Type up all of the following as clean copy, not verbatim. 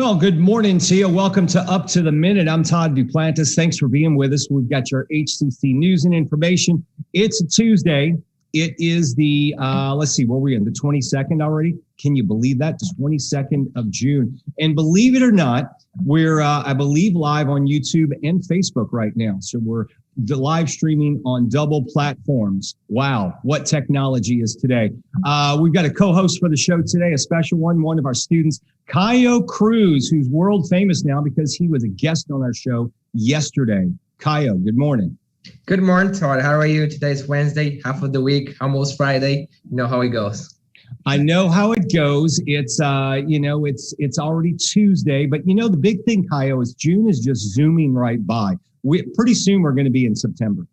Well, good morning to you. Welcome to Up to the Minute. I'm Todd Duplantis. Thanks for being with us. We've got your HCC news and information. It's a Tuesday. It is the, let's see, what were we in? The 22nd already? Can you believe that? The 22nd of June. And believe it or not, we're, I believe, live on YouTube and Facebook right now. So we're live streaming on double platforms. Wow, what technology is today. We've got a co-host for the show today, a special one of our students, Caio Cruz, who's world famous now because he was a guest on our show yesterday. Caio, good morning. Good morning, Todd. How are you? Today's Wednesday, half of the week, almost Friday. You know how it goes. I know how it goes. It's, it's already Tuesday, but the big thing, Caio, is June is just zooming right by. Pretty soon we're going to be in September.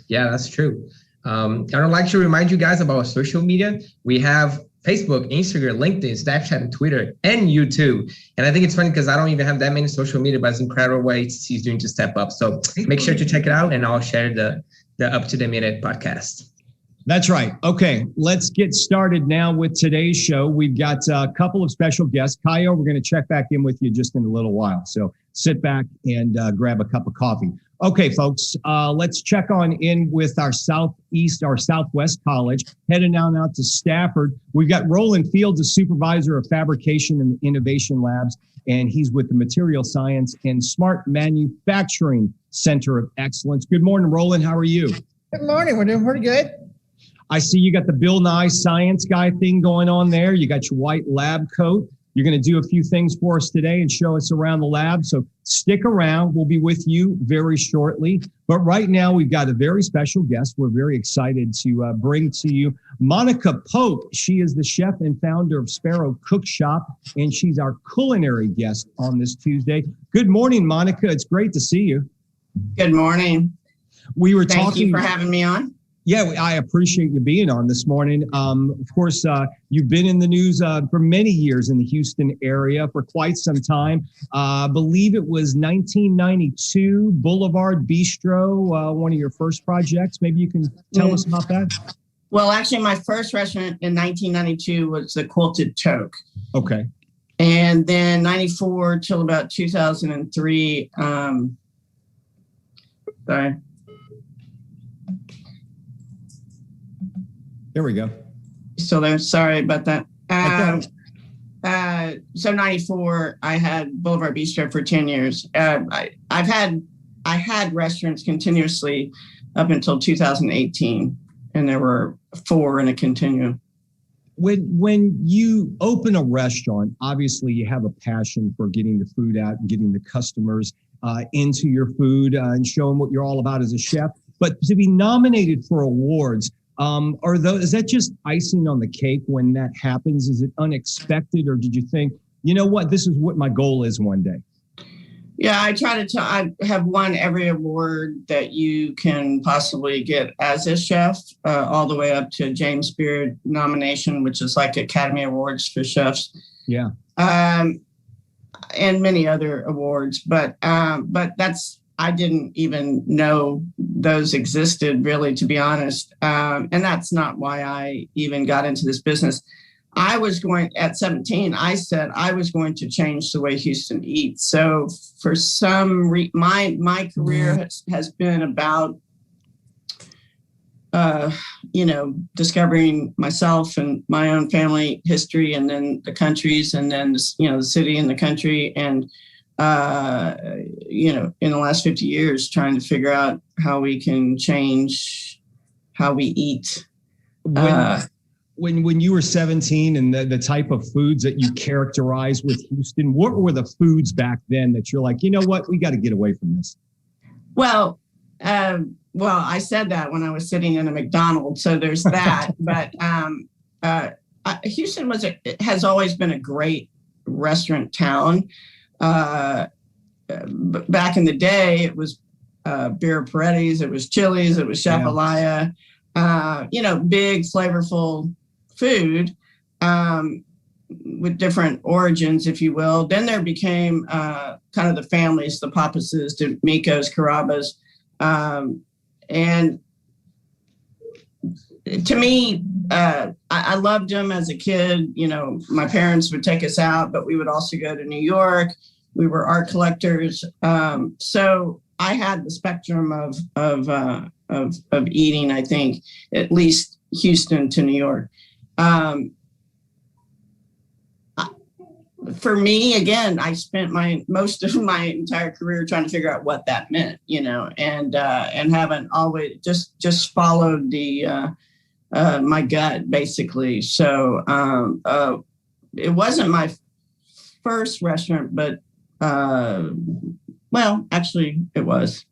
Yeah, that's true. I'd like to remind you guys about social media. We have Facebook, Instagram, LinkedIn, Snapchat, and Twitter, and YouTube. And I think it's funny because I don't even have that many social media, but it's incredible what HCC is doing to step up. So make sure to check it out, and I'll share the Up to the Minute podcast. That's right. Okay, let's get started now with today's show. We've got a couple of special guests. Caio, we're going to check back in with you just in a little while. So sit back and grab a cup of coffee. Okay, folks, let's check on in with our Southwest College. Heading out to Stafford. We've got Roland Fields, a supervisor of Fabrication and Innovation Labs, and he's with the Material Science and Smart Manufacturing Center of Excellence. Good morning, Roland. How are you? Good morning. We're doing pretty good. I see you got the Bill Nye Science Guy thing going on there. You got your white lab coat. You're going to do a few things for us today and show us around the lab. So stick around. We'll be with you very shortly. But right now, we've got a very special guest. We're very excited to bring to you Monica Pope. She is the chef and founder of Sparrow Cookshop, and she's our culinary guest on this Tuesday. Good morning, Monica. It's great to see you. Good morning. Thank you for having me on. Yeah, I appreciate you being on this morning. Of course, you've been in the news for many years in the Houston area for quite some time. I believe it was 1992, Boulevard Bistro, one of your first projects. Maybe you can tell us about that? Well, actually, my first restaurant in 1992 was the Quilted Toque. Okay. And then 94 till about 2003. Sorry. There we go. So there, sorry about that. So 94, I had Boulevard Bistro for 10 years. I had restaurants continuously up until 2018, and there were 4 in a continuum. When you open a restaurant, obviously you have a passion for getting the food out and getting the customers into your food and showing what you're all about as a chef. But to be nominated for awards, is that just icing on the cake when that happens? Is it unexpected, or did you think, you know what, this is what my goal is one day? Yeah, I have won every award that you can possibly get as a chef, all the way up to James Beard nomination, which is like Academy Awards for chefs. Yeah. And many other awards, but I didn't even know those existed, really, to be honest. And that's not why I even got into this business. At 17, I said I was going to change the way Houston eats. So for some my career has been about, discovering myself and my own family history, and then the countries, and then, the city and the country. And in the last 50 years, trying to figure out how we can change how we eat. When you were 17 and the type of foods that you characterize with Houston, what were the foods back then that you're like, you know what, we got to get away from this? Well, I said that when I was sitting in a McDonald's, so there's that. But Houston has always been a great restaurant town. Back in the day, it was Beer Paredes, it was Chili's, it was Chef Elia, big, flavorful food with different origins, if you will. Then there became kind of the families, the Papases, the Mikos, Carrabba's, and to me, I loved them as a kid. You know, my parents would take us out, but we would also go to New York. We were art collectors. So I had the spectrum of eating, I think, at least Houston to New York. For me, again, I spent most of my entire career trying to figure out what that meant, you know, and haven't always just followed my gut, basically. So it wasn't my first restaurant, but well, actually, it was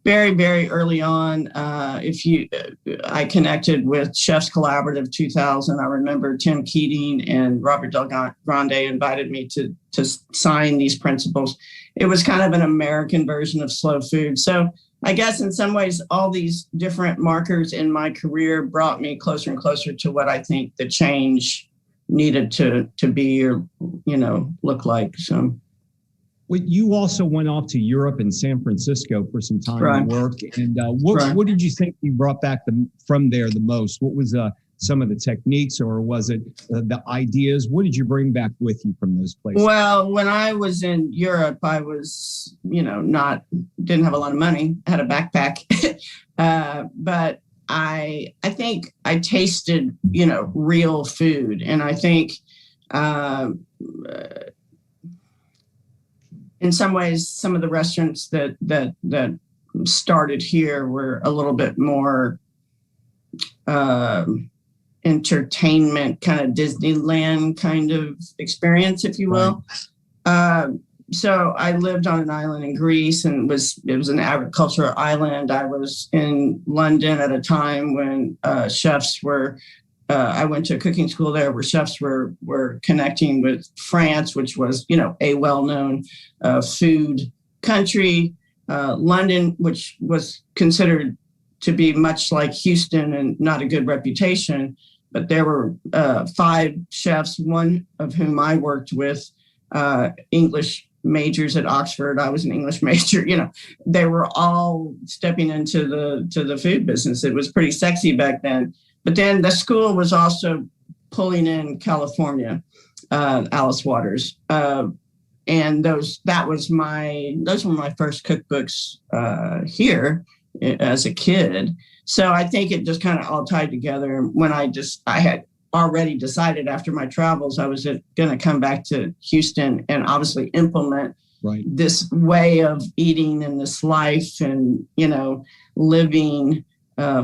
very, very early on. I connected with Chefs Collaborative 2000. I remember Tim Keating and Robert Del Grande invited me to sign these principles. It was kind of an American version of slow food. So I guess in some ways, all these different markers in my career brought me closer and closer to what I think the change needed to be or, you know, look like. So. Well, you also went off to Europe and San Francisco for some time Right. to work. And what did you think you brought back from there the most? What was some of the techniques, or was it the ideas? What did you bring back with you from those places? Well, when I was in Europe, I was, you know, didn't have a lot of money, had a backpack, but I think I tasted, you know, real food. And I think, in some ways, some of the restaurants that started here were a little bit more entertainment, kind of Disneyland kind of experience, if you will. Right. So I lived on an island in Greece, and it was an agricultural island. I was in London at a time when chefs were. I went to a cooking school there where chefs were connecting with France, which was, you know, a well-known food country. London, which was considered to be much like Houston and not a good reputation, but there were 5 chefs, one of whom I worked with, English majors at Oxford. I was an English major. You know, they were all stepping into the food business. It was pretty sexy back then. But then the school was also pulling in California, Alice Waters, and those were my first cookbooks here as a kid. So I think it just kind of all tied together. When I had already decided after my travels I was going to come back to Houston and obviously implement this way of eating and this life and, you know, living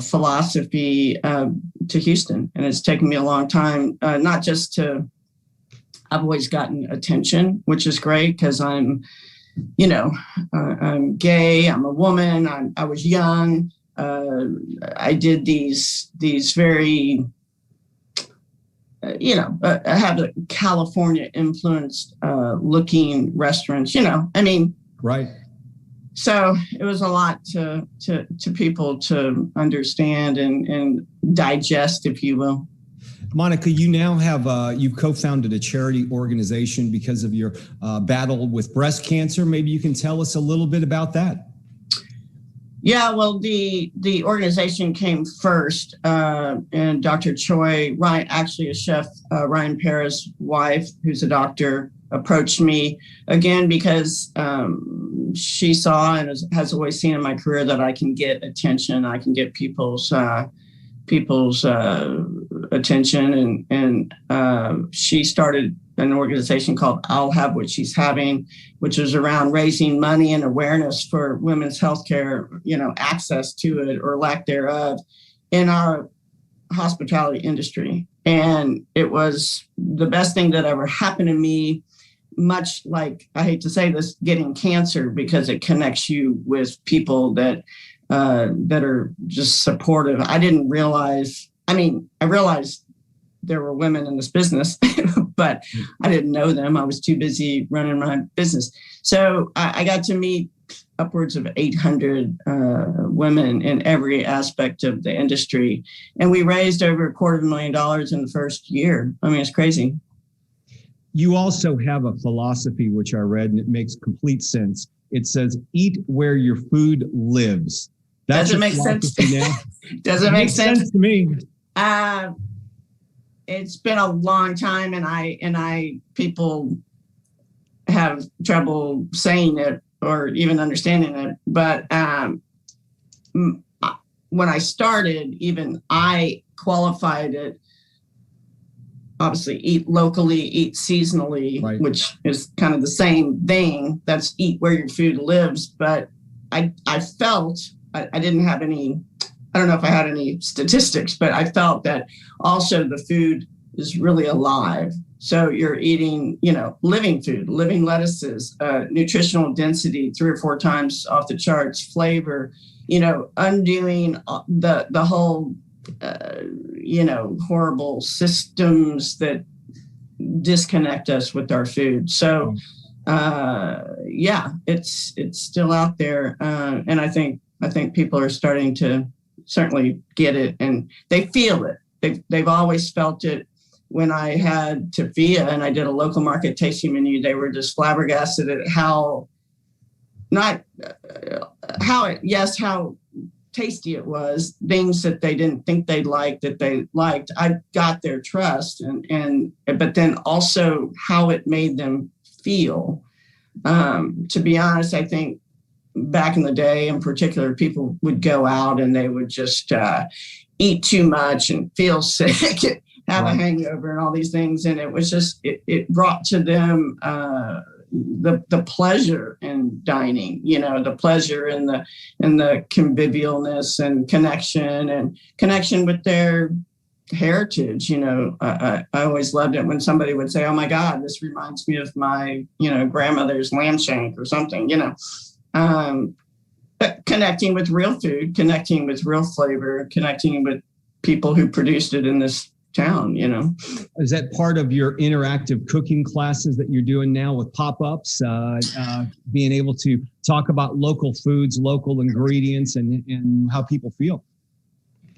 philosophy to Houston. And it's taken me a long time, not just I've always gotten attention, which is great because I'm, you know, I'm gay, I'm a woman, I was young. I did these very, you know, I have a California influenced looking restaurants, you know, I mean. Right. So it was a lot to people to understand and digest, if you will. Monica, you now have you've co-founded a charity organization because of your battle with breast cancer. Maybe you can tell us a little bit about that. Yeah, well, the organization came first, and Dr. Choi, actually a chef, Ryan Perez's wife, who's a doctor, approached me again because she saw and has always seen in my career that I can get attention. I can get people's attention, and she started an organization called I'll Have What She's Having, which is around raising money and awareness for women's healthcare, you know, access to it or lack thereof in our hospitality industry. And it was the best thing that ever happened to me, much like, I hate to say this, getting cancer, because it connects you with people that are just supportive. I didn't realize, I realized there were women in this business, but I didn't know them. I was too busy running my business. So I got to meet upwards of 800 women in every aspect of the industry. And we raised over $250,000 in the first year. I mean, it's crazy. You also have a philosophy, which I read, and it makes complete sense. It says, eat where your food lives. Doesn't make sense. Doesn't make sense to me. It's been a long time, and people have trouble saying it or even understanding it. But when I started, even I qualified it. Obviously, eat locally, eat seasonally, right, which is kind of the same thing. That's eat where your food lives. But I felt I didn't have any. I don't know if I had any statistics, but I felt that also the food is really alive. So you're eating, living food, living lettuces, nutritional density 3 or 4 times off the charts, flavor, undoing the whole, horrible systems that disconnect us with our food. So, it's still out there, and I think people are starting to certainly get it, and they feel it. They've always felt it. When I had Tafia and I did a local market tasting menu, they were just flabbergasted at how tasty it was. Things that they didn't think they'd like that they liked. I got their trust, but then also how it made them feel. To be honest, I think back in the day, in particular, people would go out and they would just eat too much and feel sick, have a hangover and all these things. And it was just, it brought to them the pleasure in dining, the pleasure in the convivialness and connection with their heritage. I always loved it when somebody would say, "Oh my God, this reminds me of my, grandmother's lamb shank or something," but connecting with real food, connecting with real flavor, connecting with people who produced it in this town, Is that part of your interactive cooking classes that you're doing now with pop-ups, being able to talk about local foods, local ingredients, and how people feel?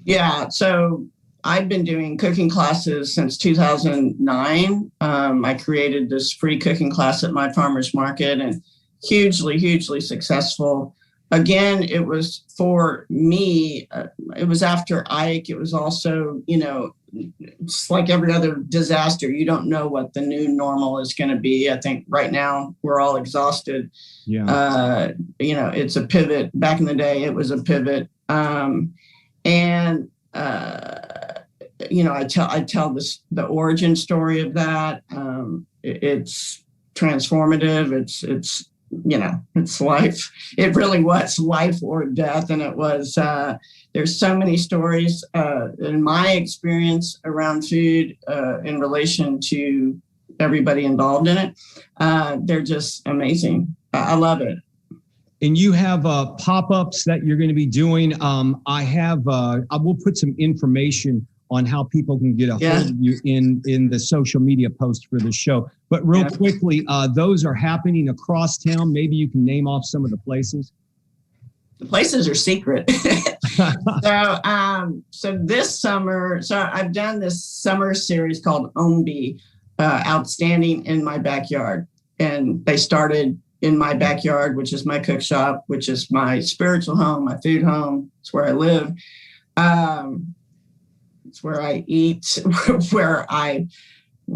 Yeah. So I've been doing cooking classes since 2009. I created this free cooking class at my farmer's market, and hugely successful. Again, it was for me. It was after Ike. It was also, it's like every other disaster. You don't know what the new normal is going to be. I think right now we're all exhausted. Yeah. It's a pivot. Back in the day, it was a pivot. I tell the origin story of that. It's transformative. It's life. It really was life or death. And it was, there's so many stories in my experience around food in relation to everybody involved in it. They're just amazing. I love it. And you have pop-ups that you're going to be doing. I will put some information on how people can get a hold of you in the social media post for the show. But real quickly, those are happening across town. Maybe you can name off some of the places. The places are secret. So this summer, I've done this summer series called OMBI, Outstanding in My Backyard. And they started in my backyard, which is my cook shop, which is my spiritual home, my food home. It's where I live. It's where I eat, where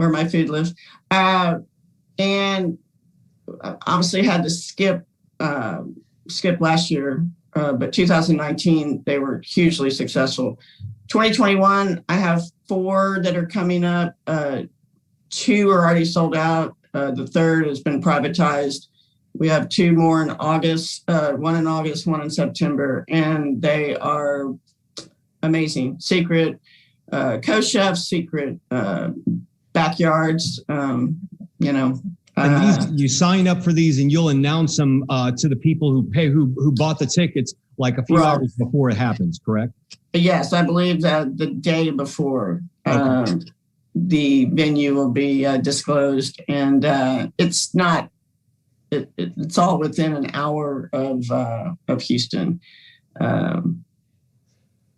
my food lives. And obviously had to skip last year, but 2019, they were hugely successful. 2021, I have 4 that are coming up. 2 are already sold out. The 3rd has been privatized. We have 2 more in August, 1 in August, 1 in September, and they are amazing. Secret co-chefs, secret backyards, And you sign up for these and you'll announce them to the people who bought the tickets like a few hours before it happens, correct? Yes, I believe that the day before the venue will be disclosed, and it's not. It's all within an hour of Houston.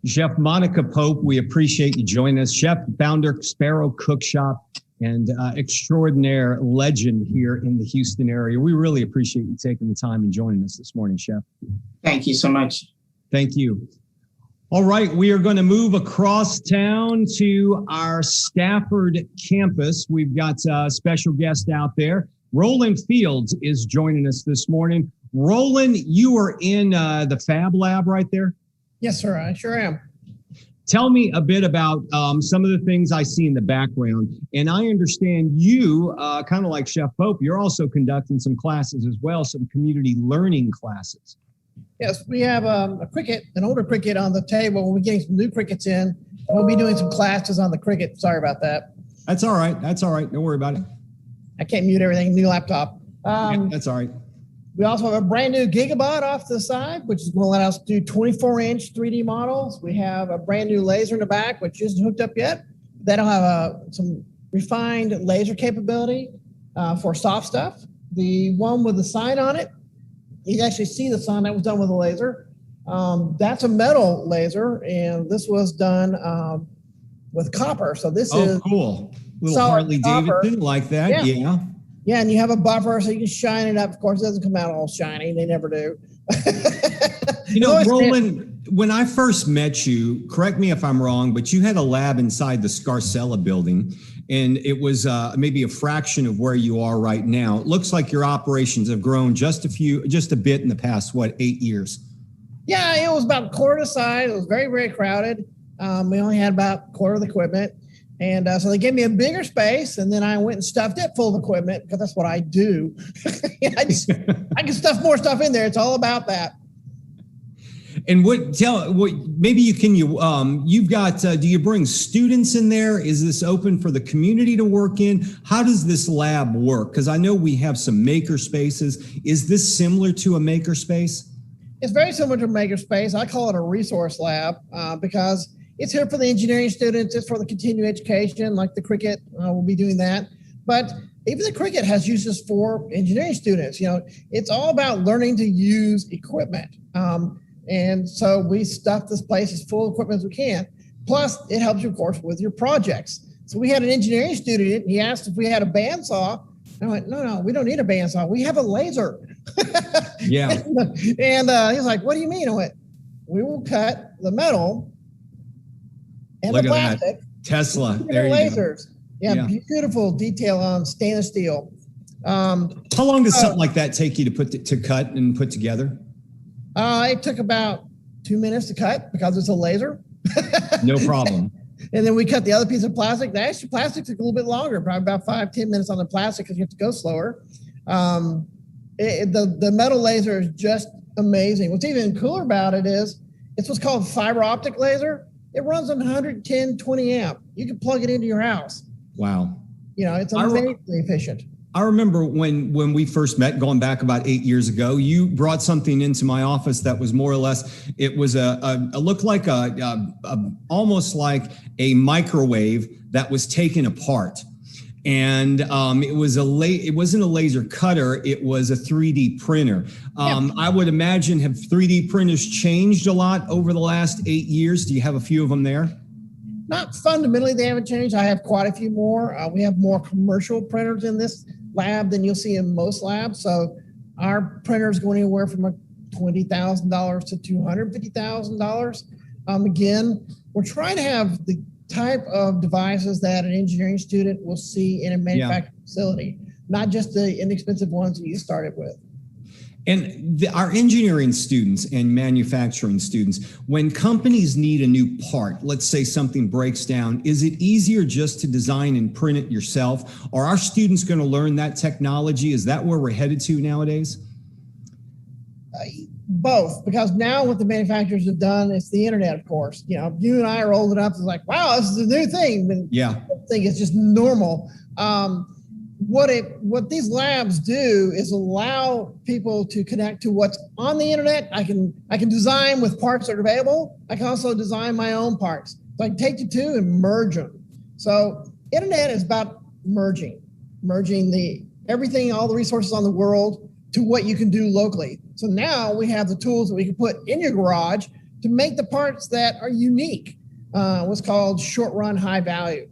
Chef Monica Pope, we appreciate you joining us. Chef, founder, Sparrow Cookshop, and extraordinaire legend here in the Houston area. We really appreciate you taking the time and joining us this morning, Chef. Thank you so much. Thank you. All right, we are going to move across town to our Stafford campus. We've got a special guest out there. Roland Fields is joining us this morning. Roland, you are in the FabLab right there? Yes, sir, I sure am. Tell me a bit about some of the things I see in the background. And I understand you, kind of like Chef Pope, you're also conducting some classes as well, some community learning classes. Yes, we have a cricket, an older cricket on the table. We'll be getting some new crickets in. We'll be doing some classes on the cricket. Sorry about that. That's all right. That's all right. Don't worry about it. I can't mute everything. New laptop. Yeah, that's all right. We also have a brand new Gigabot off to the side, which is going to let us do 24-inch 3D models. We have a brand new laser in the back, which isn't hooked up yet. That'll have some refined laser capability for soft stuff. The one with the sign on it, you can actually see the sign that was done with a laser. That's a metal laser, and this was done with copper. So this is cool. Little Harley Davidson like that. Yeah. Yeah, and you have a buffer so you can shine it up. Of course, it doesn't come out all shiny. They never do. You know, Roland, when I first met you, correct me if I'm wrong, but you had a lab inside the Scarcella building, and it was maybe a fraction of where you are right now. It looks like your operations have grown just a bit in the past, 8 years? Yeah, it was about a quarter the size. It was very, very crowded. We only had about a quarter of the equipment. And so they gave me a bigger space, and then I went and stuffed it full of equipment because that's what I do. I can stuff more stuff in there. It's all about that. And maybe you can, you've got, do you bring students in there? Is this open for the community to work in? How does this lab work? Because I know we have some maker spaces. Is this similar to a maker space? It's very similar to a maker space. I call it a resource lab because it's here for the engineering students. It's for the continuing education, like the cricket. We'll be doing that. But even the cricket has uses for engineering students. You know, it's all about learning to use equipment. And so we stuff this place as full of equipment as we can. Plus, it helps you, of course, with your projects. So we had an engineering student. He asked if we had a bandsaw. I went, no, we don't need a bandsaw. We have a laser. Yeah. And he was like, what do you mean? I went, we will cut the metal and Look the at plastic. that. Tesla. There lasers. You go. Yeah, beautiful detail on stainless steel. How long does something like that take you to cut and put together? It took about 2 minutes to cut because it's a laser. No problem. And then we cut the other piece of plastic. The extra plastic took a little bit longer, probably about 5-10 minutes on the plastic because you have to go slower. The metal laser is just amazing. What's even cooler about it is it's what's called fiber optic laser. It runs on 110, 20 amp. You can plug it into your house. Wow. You know, it's amazingly efficient. I remember when we first met, going back about 8 years ago, you brought something into my office that was more or less, it was looked like almost like a microwave that was taken apart. And it wasn't a laser cutter, it was a 3D printer. I would imagine, have 3D printers changed a lot over the last 8 years? Do you have a few of them there? Not fundamentally, they haven't changed. I have quite a few more. We have more commercial printers in this lab than you'll see in most labs. So our printers go anywhere from $20,000 to $250,000. Again, we're trying to have the type of devices that an engineering student will see in a manufacturing facility, not just the inexpensive ones that you started with. And our engineering students and manufacturing students, when companies need a new part, let's say something breaks down, is it easier just to design and print it yourself? Are our students going to learn that technology? Is that where we're headed to nowadays? Both, because now what the manufacturers have done is the internet, of course. You know, you and I are old enough to like, wow, this is a new thing. And yeah, I think it's just normal. What these labs do is allow people to connect to what's on the internet. I can design with parts that are available. I can also design my own parts. So I can take the two and merge them. So internet is about merging everything, all the resources on the world to what you can do locally. So now we have the tools that we can put in your garage to make the parts that are unique, what's called short run, high value.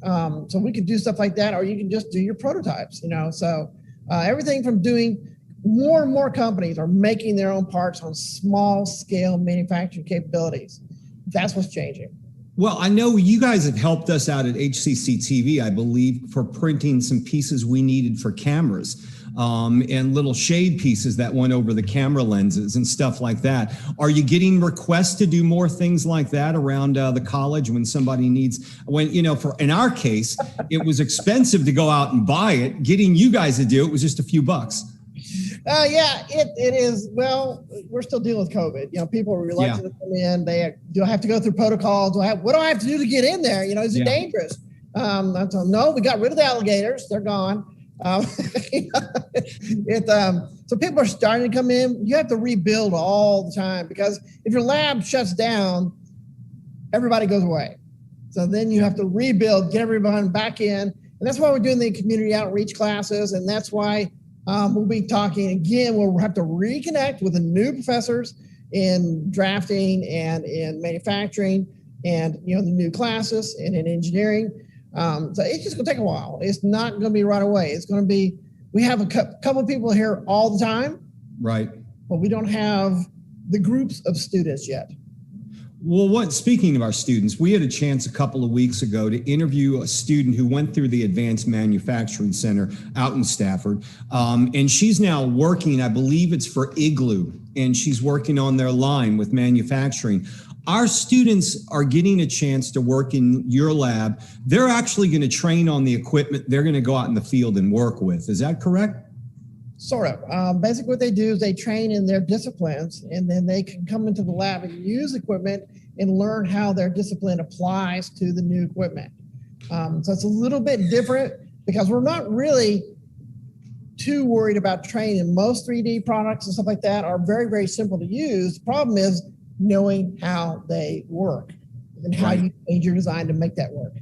So we can do stuff like that, or you can just do your prototypes, you know. So everything from doing more and more companies are making their own parts on small scale manufacturing capabilities. That's what's changing. Well, I know you guys have helped us out at HCCTV, I believe, for printing some pieces we needed for cameras, and little shade pieces that went over the camera lenses and stuff like that. Are you getting requests to do more things like that around the college when somebody needs, in our case, it was expensive to go out and buy it. Getting you guys to do it was just a few bucks. Yeah, it is. Well, we're still dealing with COVID. People are reluctant to come in. Do I have to go through protocols? What do I have to do to get in there? Is it dangerous? I told them, no, we got rid of the alligators. They're gone. So people are starting to come in. You have to rebuild all the time, because if your lab shuts down, everybody goes away. So then you have to rebuild, get everyone back in. And that's why we're doing the community outreach classes. And that's why we'll be talking again. We'll have to reconnect with the new professors in drafting and in manufacturing, and the new classes and in engineering. So it's just going to take a while. It's not going to be right away. It's going to be. We have a couple of people here all the time, right? But we don't have the groups of students yet. Well, speaking of our students, we had a chance a couple of weeks ago to interview a student who went through the Advanced Manufacturing Center out in Stafford. And she's now working, I believe it's for Igloo, and she's working on their line with manufacturing. Our students are getting a chance to work in your lab. They're actually going to train on the equipment they're going to go out in the field and work with. Is that correct? Sort of. Basically what they do is they train in their disciplines, and then they can come into the lab and use equipment and learn how their discipline applies to the new equipment. So it's a little bit different, because we're not really too worried about training. Most 3D products and stuff like that are very, very simple to use. The problem is knowing how they work and how you change your design to make that work.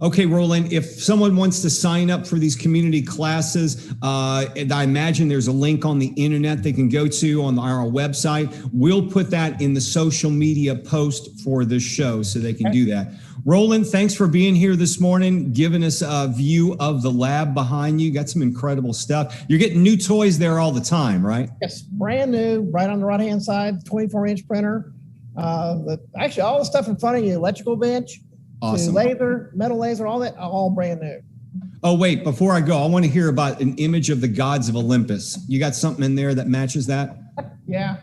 Okay, Roland, if someone wants to sign up for these community classes, and I imagine there's a link on the internet they can go to on our website. We'll put that in the social media post for this show so they can do that. Roland, thanks for being here this morning, giving us a view of the lab behind you. Got some incredible stuff. You're getting new toys there all the time, right? Yes, brand new, right on the right-hand side, 24-inch printer. Actually, all the stuff in front of you, electrical bench, awesome. Laser, metal laser, all that, all brand new. Oh, wait, before I go, I want to hear about an image of the gods of Olympus. You got something in there that matches that? Yeah.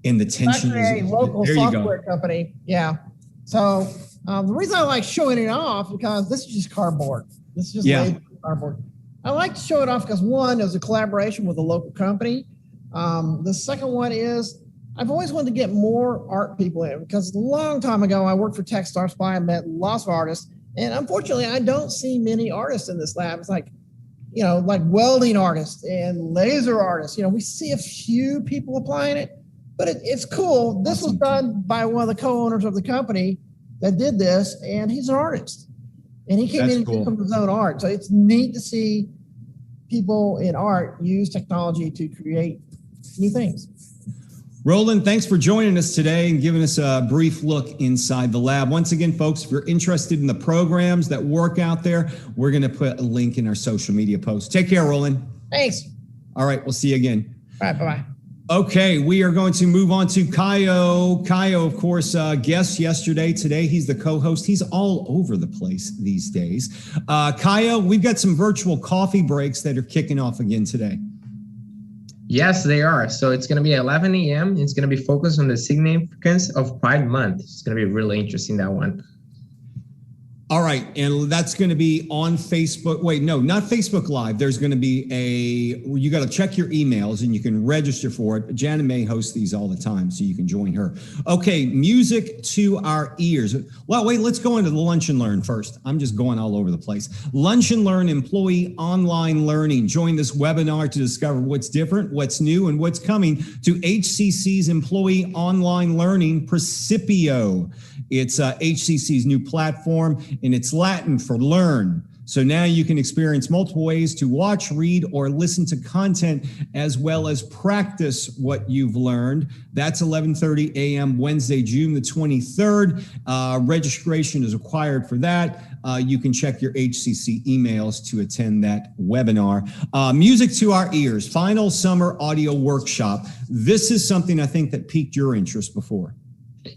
And the tension is a local software company. Yeah. So the reason I like showing it off, because this is just cardboard. This is just cardboard. I like to show it off because, one, there's a collaboration with a local company. The second one is I've always wanted to get more art people in, because a long time ago I worked for Techstar Spy. I met lots of artists, and unfortunately I don't see many artists in this lab. It's like, like welding artists and laser artists. We see a few people applying it. But it's cool. This was done by one of the co-owners of the company that did this, and he's an artist. And he came in and did some of his own art. So it's neat to see people in art use technology to create new things. Roland, thanks for joining us today and giving us a brief look inside the lab. Once again, folks, if you're interested in the programs that work out there, we're going to put a link in our social media post. Take care, Roland. Thanks. All right, we'll see you again. All right, bye-bye. Okay, we are going to move on to Kaio. Kaio, of course, guest yesterday. Today, he's the co-host. He's all over the place these days. Kaio, we've got some virtual coffee breaks that are kicking off again today. Yes, they are. So it's going to be 11 a.m. It's going to be focused on the significance of Pride Month. It's going to be really interesting, that one. All right, and that's going to be on Facebook. Wait, no, not Facebook Live. There's going to be you got to check your emails and you can register for it. Janet May hosts these all the time, so you can join her. Okay, music to our ears. Well, wait, let's go into the Lunch and Learn first. I'm just going all over the place. Lunch and Learn Employee Online Learning. Join this webinar to discover what's different, what's new, and what's coming to HCC's Employee Online Learning Principio. It's HCC's new platform, and it's Latin for learn. So now you can experience multiple ways to watch, read, or listen to content, as well as practice what you've learned. That's 11:30 a.m. Wednesday, June the 23rd. Registration is required for that. you can check your HCC emails to attend that webinar. Music to our ears, final summer audio workshop. This is something I think that piqued your interest before.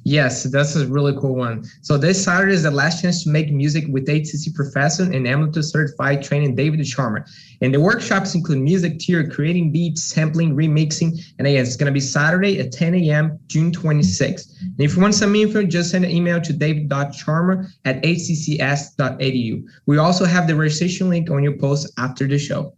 Yes, that's a really cool one. So this Saturday is the last chance to make music with HCC professor and Amplitude certified training David Charmer. And the workshops include music theory, creating beats, sampling, remixing. And again, it's going to be Saturday at 10 a.m., June 26th. And if you want some info, just send an email to david.charmer@hccs.edu. We also have the registration link on your post after the show.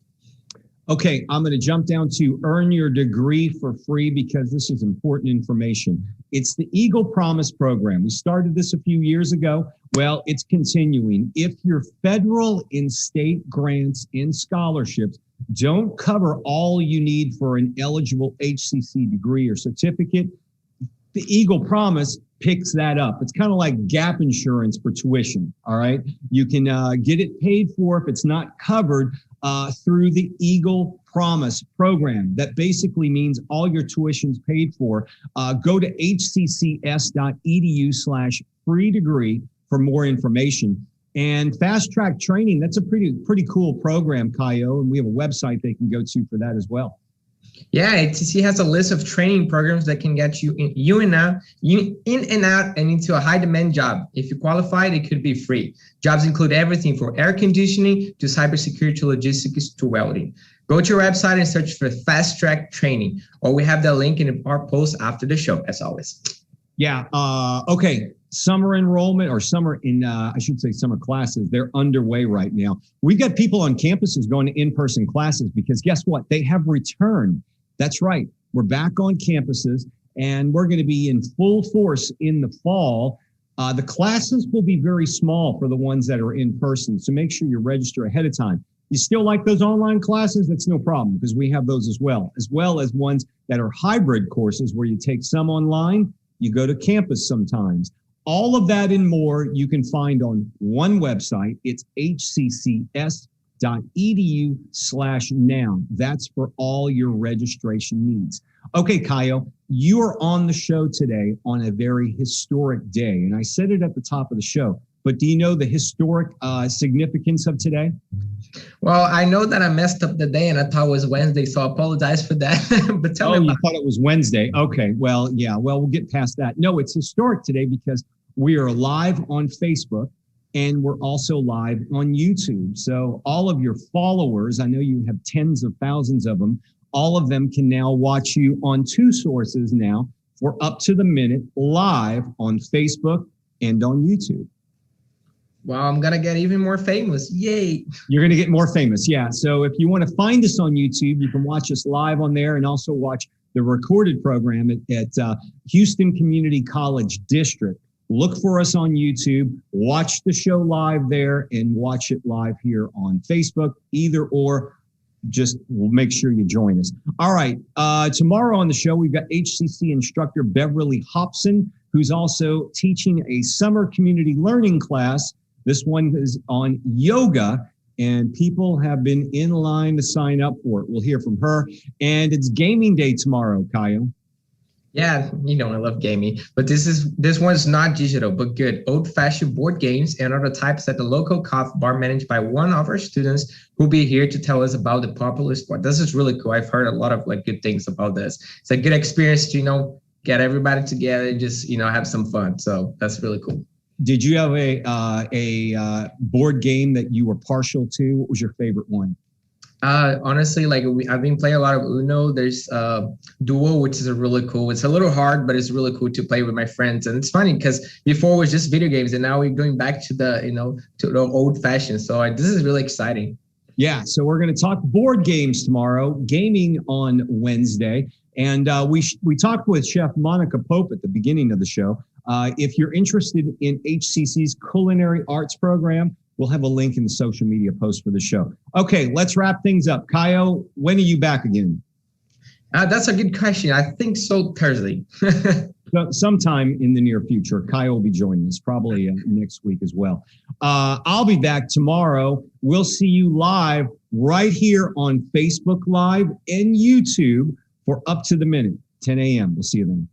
Okay, I'm going to jump down to earn your degree for free because this is important information. It's the Eagle Promise program. We started this a few years ago. Well, it's continuing. If your federal and state grants and scholarships don't cover all you need for an eligible HCC degree or certificate, the Eagle Promise picks that up. It's kind of like gap insurance for tuition, all right? You can get it paid for if it's not covered through the Eagle Promise program. That basically means all your tuition's paid for. Go to hccs.edu/freedegree for more information. And fast track training, that's a pretty cool program, Kaio, and we have a website they can go to for that as well. Yeah, HCC has a list of training programs that can get you in and out and into a high demand job. If you qualify, it could be free. Jobs include everything from air conditioning to cybersecurity to logistics to welding. Go to your website and search for fast track training, or we have the link in our post after the show, as always. Yeah. Okay. Summer enrollment or summer classes, they're underway right now. We've got people on campuses going to in-person classes because guess what? They have returned. That's right. We're back on campuses and we're going to be in full force in the fall. The classes will be very small for the ones that are in person. So make sure you register ahead of time. You still like those online classes? That's no problem because we have those as well as ones that are hybrid courses where you take some online, you go to campus sometimes. All of that and more you can find on one website. It's hccs.edu/now. That's for all your registration needs. Okay, Kaio, you are on the show today on a very historic day. And I said it at the top of the show, but do you know the historic significance of today? Well, I know that I messed up the day and I thought it was Wednesday, so I apologize for that. But tell me you thought it was Wednesday. Okay, well, yeah, we'll get past that. No, it's historic today because we are live on Facebook and we're also live on YouTube. So all of your followers, I know you have tens of thousands of them, all of them can now watch you on two sources now for Up to the Minute live on Facebook and on YouTube. Wow, I'm going to get even more famous. Yay. You're going to get more famous. Yeah. So if you want to find us on YouTube, you can watch us live on there and also watch the recorded program at Houston Community College District. Look for us on YouTube, watch the show live there and watch it live here on Facebook, either or. Just make sure you join us. All right. Tomorrow on the show, we've got HCC instructor Beverly Hobson, who's also teaching a summer community learning class. This one is on yoga, and people have been in line to sign up for it. We'll hear from her. And it's gaming day tomorrow, Kaio. Yeah, you know I love gaming, but this one's not digital, but good. Old-fashioned board games and other types at the local coffee bar managed by one of our students who'll be here to tell us about the popular sport. This is really cool. I've heard a lot of good things about this. It's a good experience to, get everybody together and just, have some fun. So that's really cool. Did you have a board game that you were partial to? What was your favorite one? Honestly, I've been playing a lot of Uno. There's Duo, which is really cool. It's a little hard, but it's really cool to play with my friends. And it's funny because before it was just video games, and now we're going back to the to the old fashioned. So this is really exciting. Yeah. So we're going to talk board games tomorrow, gaming on Wednesday, and we talked with Chef Monica Pope at the beginning of the show. If you're interested in HCC's Culinary Arts program, we'll have a link in the social media post for the show. Okay, let's wrap things up. Kaio, when are you back again? That's a good question. I think so, Thursday. Sometime in the near future. Kaio will be joining us, probably next week as well. I'll be back tomorrow. We'll see you live right here on Facebook Live and YouTube for Up to the Minute, 10 a.m. We'll see you then.